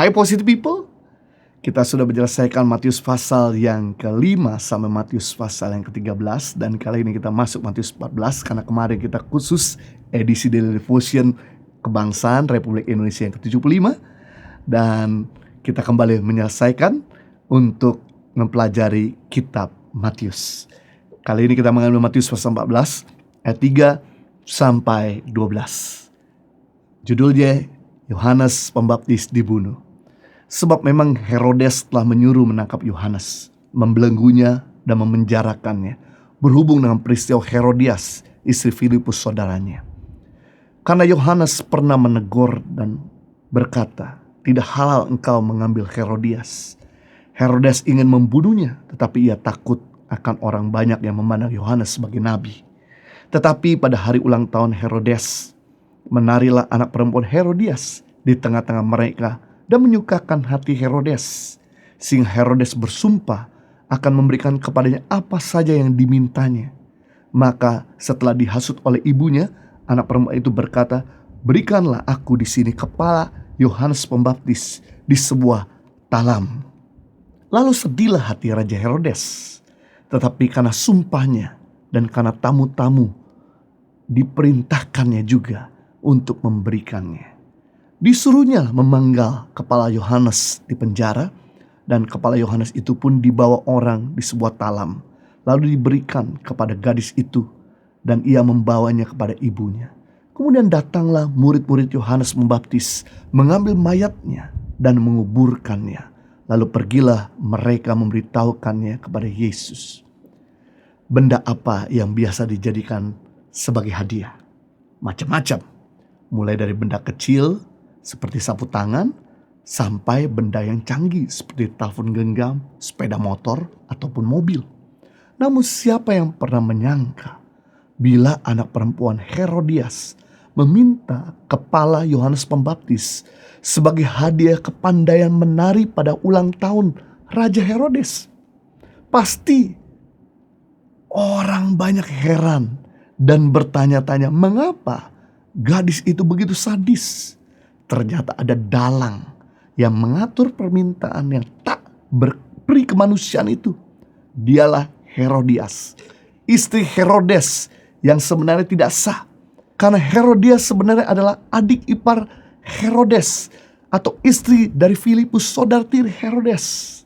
Hai Positive People, kita sudah menyelesaikan Matius pasal yang ke-5 sampai Matius pasal yang ke-13. Dan kali ini kita masuk Matius 14, karena kemarin kita khusus edisi Daily Devotion Kebangsaan Republik Indonesia yang ke-75. Dan kita kembali menyelesaikan untuk mempelajari kitab Matius. Kali ini kita mengambil Matius pasal 14 ayat 3 sampai 12. Judulnya Yohanes Pembaptis dibunuh. Sebab memang Herodes telah menyuruh menangkap Yohanes, membelenggunya dan memenjarakannya, berhubung dengan peristiwa Herodias, istri Filipus saudaranya. Karena Yohanes pernah menegur dan berkata, tidak halal engkau mengambil Herodias. Herodes ingin membunuhnya, tetapi ia takut akan orang banyak yang memandang Yohanes sebagai nabi. Tetapi pada hari ulang tahun Herodes, menarilah anak perempuan Herodias di tengah-tengah mereka dan menyukakan hati Herodes, sehingga Herodes bersumpah akan memberikan kepadanya apa saja yang dimintanya. Maka setelah dihasut oleh ibunya, anak perempuan itu berkata, berikanlah aku di sini kepala Yohanes Pembaptis di sebuah talam. Lalu sedihlah hati Raja Herodes, tetapi karena sumpahnya dan karena tamu-tamu diperintahkannya juga untuk memberikannya. Disuruhnya memanggal kepala Yohanes di penjara, dan kepala Yohanes itu pun dibawa orang di sebuah talam, lalu diberikan kepada gadis itu, dan ia membawanya kepada ibunya. Kemudian datanglah murid-murid Yohanes Pembaptis, mengambil mayatnya dan menguburkannya. Lalu pergilah mereka memberitahukannya kepada Yesus. Benda apa yang biasa dijadikan sebagai hadiah? Macam-macam. Mulai dari benda kecil seperti sapu tangan, sampai benda yang canggih seperti telepon genggam, sepeda motor, ataupun mobil. Namun siapa yang pernah menyangka bila anak perempuan Herodias meminta kepala Yohanes Pembaptis sebagai hadiah kepandaian menari pada ulang tahun Raja Herodes? Pasti orang banyak heran dan bertanya-tanya, mengapa gadis itu begitu sadis? Ternyata ada dalang yang mengatur permintaan yang tak berperi kemanusiaan itu. Dialah Herodias, istri Herodes yang sebenarnya tidak sah. Karena Herodias sebenarnya adalah adik ipar Herodes atau istri dari Filipus saudara tiri Herodes.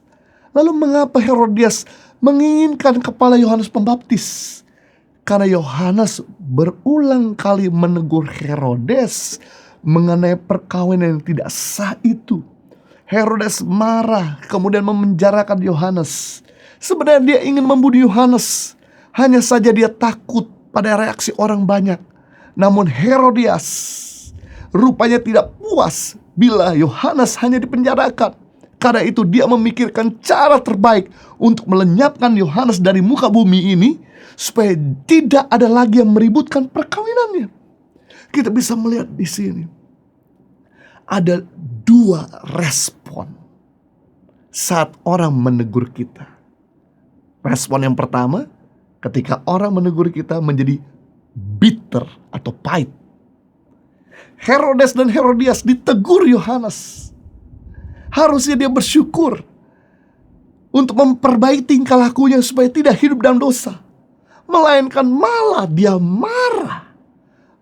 Lalu mengapa Herodias menginginkan kepala Yohanes Pembaptis? Karena Yohanes berulang kali menegur Herodes mengenai perkawinan yang tidak sah itu. Herodes marah, kemudian memenjarakan Yohanes. Sebenarnya dia ingin membunuh Yohanes, hanya saja dia takut pada reaksi orang banyak. Namun Herodias rupanya tidak puas bila Yohanes hanya dipenjarakan. Karena itu dia memikirkan cara terbaik untuk melenyapkan Yohanes dari muka bumi ini, supaya tidak ada lagi yang meributkan perkawinannya. Kita bisa melihat di sini ada dua respon saat orang menegur kita. Respon yang pertama, ketika orang menegur kita menjadi bitter atau pahit. Herodes dan Herodias ditegur Yohanes. Harusnya dia bersyukur untuk memperbaiki tingkah lakunya supaya tidak hidup dalam dosa. Melainkan malah dia marah,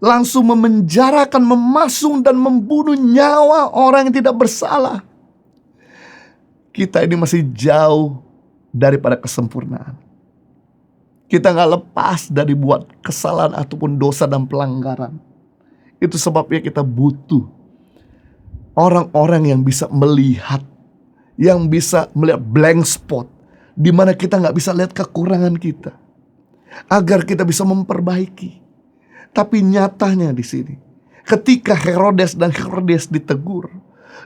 langsung memenjarakan, memasung dan membunuh nyawa orang yang tidak bersalah. Kita ini masih jauh daripada kesempurnaan. Kita gak lepas dari buat kesalahan ataupun dosa dan pelanggaran. Itu sebabnya kita butuh orang-orang yang bisa melihat, yang bisa melihat blank spot, di mana kita gak bisa lihat kekurangan kita, agar kita bisa memperbaiki. Tapi nyatanya di sini, ketika Herodes dan Herodias ditegur,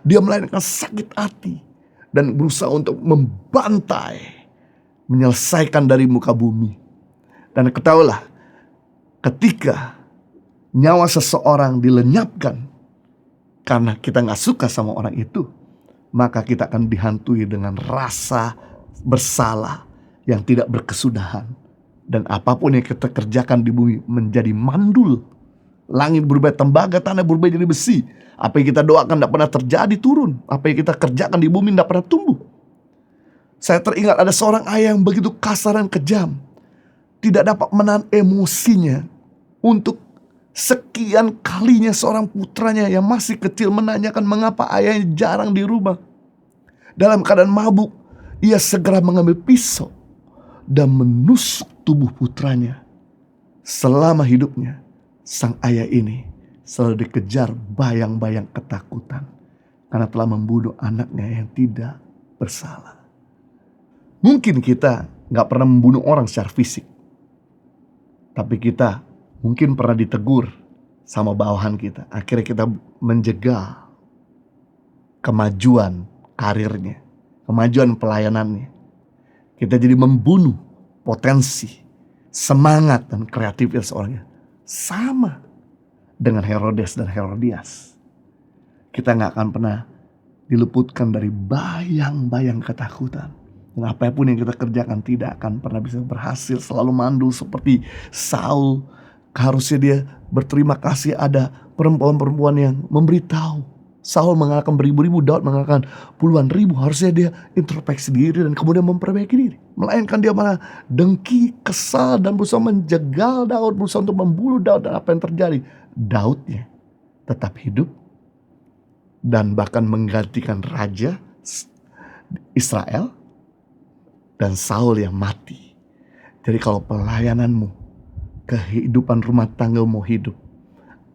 dia melainkan sakit hati dan berusaha untuk membantai, menyelesaikan dari muka bumi. Dan ketahuilah, ketika nyawa seseorang dilenyapkan karena kita gak suka sama orang itu, maka kita akan dihantui dengan rasa bersalah yang tidak berkesudahan. Dan apapun yang kita kerjakan di bumi menjadi mandul. Langit berubah tembaga, tanah berubah jadi besi. Apa yang kita doakan tidak pernah terjadi turun. Apa yang kita kerjakan di bumi tidak pernah tumbuh. Saya teringat ada seorang ayah yang begitu kasar dan kejam. Tidak dapat menahan emosinya untuk sekian kalinya seorang putranya yang masih kecil menanyakan mengapa ayahnya jarang di rumah. Dalam keadaan mabuk, ia segera mengambil pisau dan menusuk tubuh putranya. Selama hidupnya, sang ayah ini selalu dikejar bayang-bayang ketakutan karena telah membunuh anaknya yang tidak bersalah. Mungkin kita gak pernah membunuh orang secara fisik, tapi kita mungkin pernah ditegur sama bawahan kita. Akhirnya kita menjegal kemajuan karirnya, kemajuan pelayanannya. Kita jadi membunuh potensi, semangat dan kreativitas orangnya. Sama dengan Herodes dan Herodias. Kita gak akan pernah diluputkan dari bayang-bayang ketakutan. Dan apapun yang kita kerjakan tidak akan pernah bisa berhasil. Selalu mandul seperti Saul. Harusnya dia berterima kasih ada perempuan-perempuan yang memberitahu. Saul mengalahkan beribu-ribu, Daud mengalahkan puluhan ribu. Harusnya dia introspeksi diri dan kemudian memperbaiki diri. Melainkan dia malah dengki, kesal dan berusaha menjegal Daud, berusaha untuk membunuh Daud. Dan apa yang terjadi? Daudnya tetap hidup dan bahkan menggantikan raja Israel, dan Saul yang mati. Jadi kalau pelayananmu, kehidupan rumah tangga mau hidup,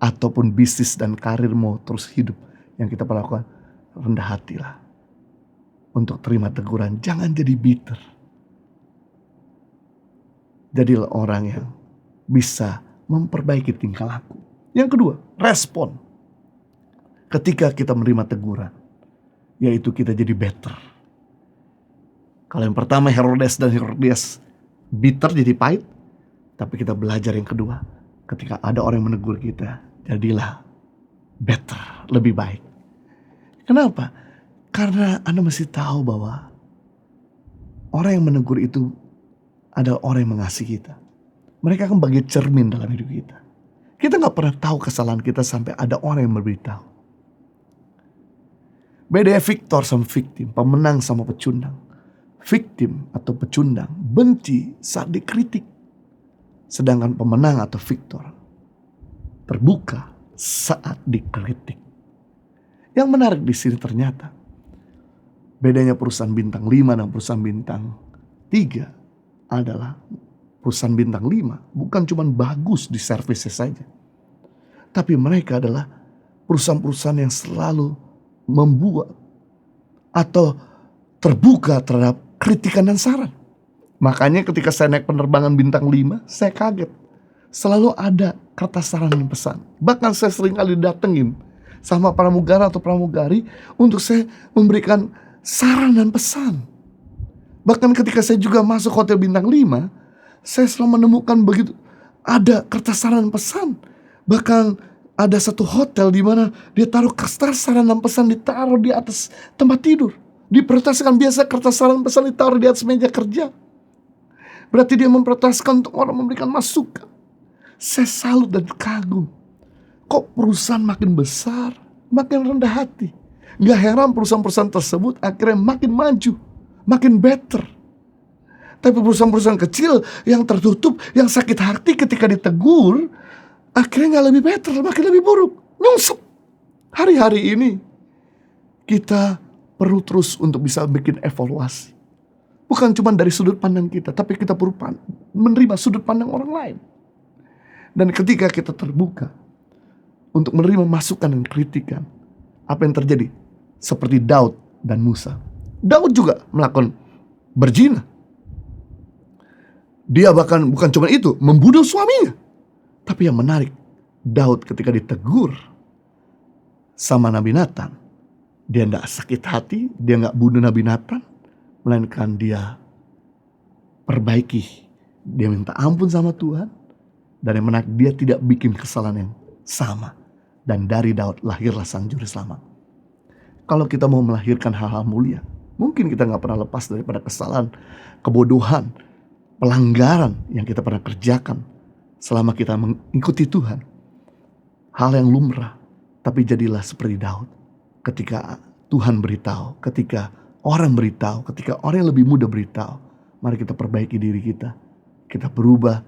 ataupun bisnis dan karir mau terus hidup, yang kita perlakukan, rendah hatilah untuk terima teguran. Jangan jadi bitter. Jadilah orang yang bisa memperbaiki tingkah laku. Yang kedua, respon ketika kita menerima teguran, yaitu kita jadi better. Kalau yang pertama Herodes dan Herodias bitter jadi pahit, tapi kita belajar yang kedua, ketika ada orang yang menegur kita, jadilah better, lebih baik. Kenapa? Karena Anda mesti tahu bahwa orang yang menegur itu adalah orang yang mengasihi kita. Mereka akan bagai cermin dalam hidup kita. Kita gak pernah tahu kesalahan kita sampai ada orang yang memberitahu. Bedanya victor sama victim, pemenang sama pecundang. Victim atau pecundang benci saat dikritik. Sedangkan pemenang atau victor terbuka saat dikritik. Yang menarik di sini ternyata bedanya perusahaan bintang 5 dan perusahaan bintang 3 adalah perusahaan bintang 5 bukan cuma bagus di servisnya saja, tapi mereka adalah perusahaan-perusahaan yang selalu membuat atau terbuka terhadap kritikan dan saran. Makanya ketika saya naik penerbangan bintang 5, saya kaget. Selalu ada kertas saran dan pesan. Bahkan saya sering kali datengin sama pramugara atau pramugari untuk saya memberikan saran dan pesan. Bahkan ketika saya juga masuk hotel bintang 5, saya selalu menemukan begitu ada kertas saran dan pesan. Bahkan ada satu hotel di mana dia taruh kertas saran dan pesan ditaruh di atas tempat tidur. Diprioritaskan, biasa kertas saran dan pesan ditaruh di atas meja kerja. Berarti dia memprioritaskan untuk orang memberikan masukan. Saya salut dan kagum. Kok perusahaan makin besar, makin rendah hati. Gak heran perusahaan-perusahaan tersebut akhirnya makin maju, makin better. Tapi perusahaan-perusahaan kecil yang tertutup, yang sakit hati ketika ditegur, akhirnya gak lebih better, makin lebih buruk. Nyungsep. Hari-hari ini kita perlu terus untuk bisa bikin evaluasi. Bukan cuma dari sudut pandang kita, tapi kita perlu menerima sudut pandang orang lain. Dan ketika kita terbuka untuk menerima masukan dan kritikan, apa yang terjadi? Seperti Daud dan Musa. Daud juga melakukan berzina. Dia bahkan bukan cuma itu, membunuh suaminya. Tapi yang menarik, Daud ketika ditegur sama Nabi Nathan, dia tidak sakit hati, dia gak bunuh Nabi Nathan, melainkan dia perbaiki. Dia minta ampun sama Tuhan. Dan yang menarik, dia tidak bikin kesalahan yang sama. Dan dari Daud lahirlah sang juru selamat. Kalau kita mau melahirkan hal-hal mulia, mungkin kita gak pernah lepas daripada kesalahan, kebodohan, pelanggaran yang kita pernah kerjakan selama kita mengikuti Tuhan. hal yang lumrah. Tapi jadilah seperti Daud. Ketika Tuhan beritahu, ketika orang beritahu, ketika orang yang lebih muda beritahu, mari kita perbaiki diri kita. Kita berubah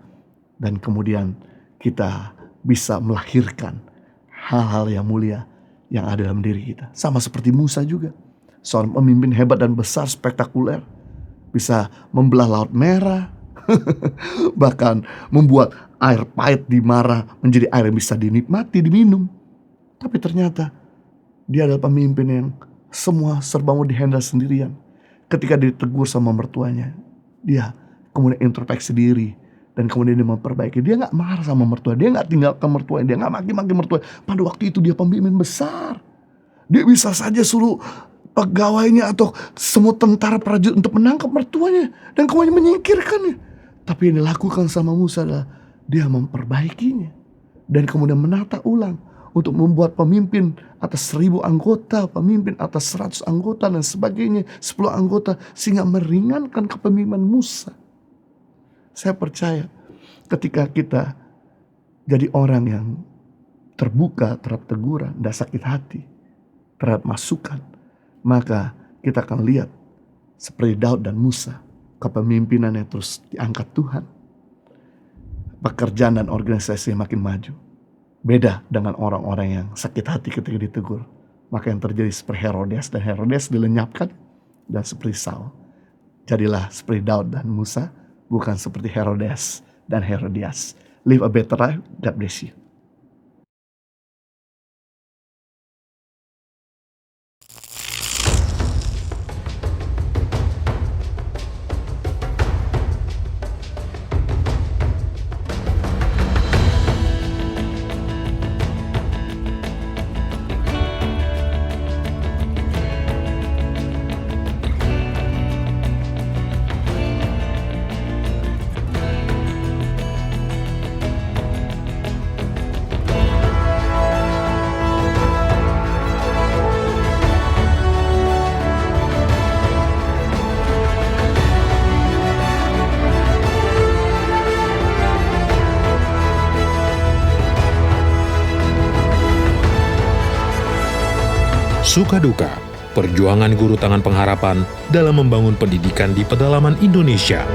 dan kemudian kita bisa melahirkan hal-hal yang mulia yang ada dalam diri kita. Sama seperti Musa juga. Seorang pemimpin hebat dan besar, spektakuler. Bisa membelah Laut Merah. Bahkan membuat air pahit di Mara menjadi air yang bisa dinikmati, diminum. Tapi ternyata dia adalah pemimpin yang semua serba mau dihandle sendirian. Ketika ditegur sama mertuanya, dia kemudian introspeksi diri. Dan kemudian dia memperbaiki. Dia gak marah sama mertua. Dia gak tinggalkan mertuanya. Dia gak maki-maki mertua. Pada waktu itu dia pemimpin besar. Dia bisa saja suruh pegawainya atau semua tentara prajurit untuk menangkap mertuanya. Dan kemudian menyingkirkannya. Tapi yang dilakukan sama Musa adalah dia memperbaikinya. Dan kemudian menata ulang. Untuk membuat pemimpin atas 1.000 anggota. Pemimpin atas 100 anggota dan sebagainya. 10 anggota. Sehingga meringankan kepemimpinan Musa. Saya percaya ketika kita jadi orang yang terbuka terhadap teguran dan sakit hati terhadap masukan, maka kita akan lihat seperti Daud dan Musa, kepemimpinannya terus diangkat Tuhan. Pekerjaan dan organisasi makin maju. Beda dengan orang-orang yang sakit hati ketika ditegur. Maka yang terjadi seperti Herodes, dan Herodes dilenyapkan, dan seperti Saul. Jadilah seperti Daud dan Musa, bukan seperti Herodes dan Herodias. Live a better life. God bless you. Suka duka, perjuangan guru tangan pengharapan dalam membangun pendidikan di pedalaman Indonesia.